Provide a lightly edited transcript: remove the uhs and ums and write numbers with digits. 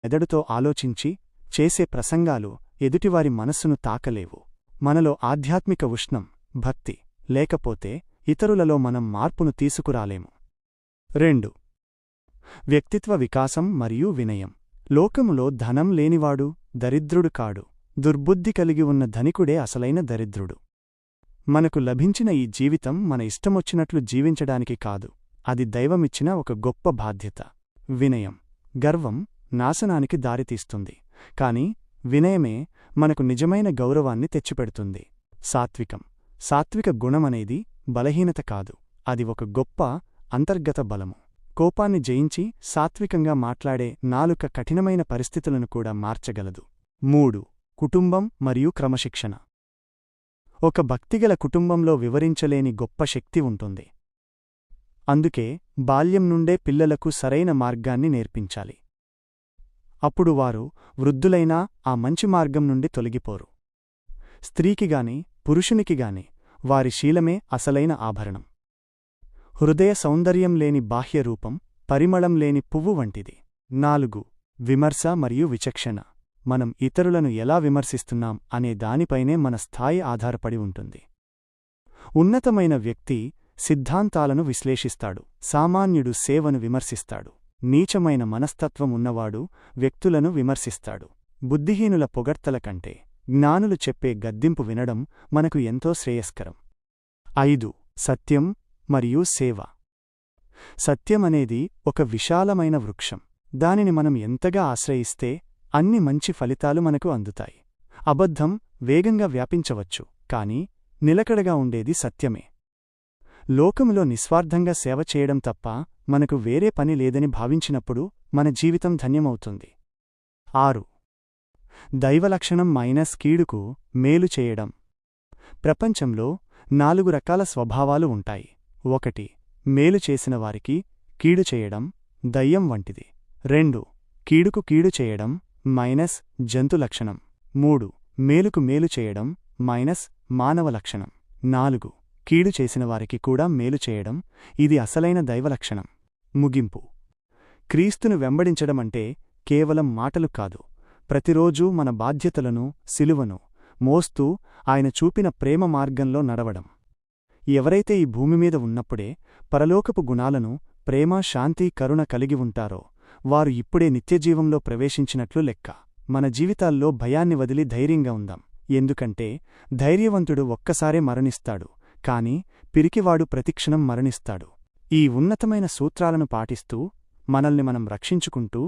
మెదడుతో ఆలోచించి చేసే ప్రసంగాలు ఎదుటివారి మనస్సును తాకలేవు. మనలో ఆధ్యాత్మిక ఉష్ణం, భక్తి లేకపోతే ఇతరులలో మనం మార్పును తీసుకురాలేము. 2. వ్యక్తిత్వ వికాసం మరియు వినయం. లోకములో ధనం లేనివాడు దరిద్రుడు కాడు, దుర్బుద్ధి కలిగి ఉన్న ధనికుడే అసలైన దరిద్రుడు. మనకు లభించిన ఈ జీవితం మన ఇష్టమొచ్చినట్లు జీవించడానికి కాదు, అది దైవమిచ్చిన ఒక గొప్ప బాధ్యత. వినయం. గర్వం నాశనానికి దారితీస్తుంది, కాని వినయమే మనకు నిజమైన గౌరవాన్ని తెచ్చిపెడుతుంది. సాత్వికం. సాత్విక గుణమనేది బలహీనత కాదు, అది ఒక గొప్ప అంతర్గత బలము. కోపాన్ని జయించి సాత్వికంగా మాట్లాడే నాలుక కఠినమైన పరిస్థితులను కూడా మార్చగలదు. 3. కుటుంబం మరియు క్రమశిక్షణ. ఒక భక్తిగల కుటుంబంలో వివరించలేని గొప్ప శక్తి ఉంటుంది. అందుకే బాల్యం నుండే పిల్లలకు సరైన మార్గాన్ని నేర్పించాలి. అప్పుడు వారు వృద్ధులైనా ఆ మంచి మార్గం నుండి తొలగిపోరు. స్త్రీకిగాని పురుషునికిగాని వారి శీలమే అసలైన ఆభరణం. హృదయ సౌందర్యం లేని బాహ్య రూపం పరిమళం లేని పువ్వు వంటిది. 4. విమర్శ మరియు విచక్షణ. మనం ఇతరులను ఎలా విమర్శిస్తున్నాం అనే దానిపైనే మన స్థాయి ఆధారపడి ఉంటుంది. ఉన్నతమైన వ్యక్తి సిద్ధాంతాలను విశ్లేషిస్తాడు, సామాన్యుడు సేవను విమర్శిస్తాడు. నీచమైన మనస్తత్వం ఉన్నవాడు వ్యక్తులను విమర్శిస్తాడు. బుద్ధిహీనుల పొగడ్తల కంటే జ్ఞానులు చెప్పే గద్దింపు వినడం మనకు ఎంతో శ్రేయస్కరం. 5. సత్యం మరియు సేవ. సత్యమనేది ఒక విశాలమైన వృక్షం. దానిని మనం ఎంతగా ఆశ్రయిస్తే అన్ని మంచి ఫలితాలు మనకు అందుతాయి. అబద్ధం వేగంగా వ్యాపించవచ్చు, కాని నిలకడగా ఉండేది సత్యమే. లోకములో నిస్వార్థంగా సేవ చేయడం తప్ప మనకు వేరే పని లేదని భావించినప్పుడు మన జీవితం ధన్యమవుతుంది. 6. దైవలక్షణం మైనస్ కీడుకు మేలు చేయడం. ప్రపంచంలో 4 రకాల స్వభావాలు ఉంటాయి. 1. మేలు చేసిన వారికి కీడు చేయడం దయ్యం వంటిది. 2. కీడుకు కీడు చేయడం మైనస్ జంతు లక్షణం. 3. మేలుకు మేలు చేయడం మైనస్ మానవ లక్షణం. 4. కీడు చేసినవారికి కూడా మేలు చేయడం, ఇది అసలైన దైవలక్షణం. ముగింపు. క్రీస్తును వెంబడించడమంటే కేవలం మాటలు కాదు, ప్రతిరోజూ మన బాధ్యతలను, సిలువను మోస్తూ ఆయన చూపిన ప్రేమ మార్గంలో నడవడం. ఎవరైతే ఈ భూమిమీద ఉన్నప్పుడే పరలోకపు గుణాలను, ప్రేమ, శాంతి, కరుణ కలిగి ఉంటారో వారు ఇప్పుడే నిత్యజీవంలో ప్రవేశించినట్లు లెక్క. మన జీవితాల్లో భయాన్ని వదిలి ధైర్యంగా ఉందాం, ఎందుకంటే ధైర్యవంతుడు ఒక్కసారే మరణిస్తాడు, కాని పిరికివాడు ప్రతిక్షణం మరణిస్తాడు. ఈ ఉన్నతమైన సూత్రాలను పాటిస్తూ మనల్ని మనం రక్షించుకుంటూ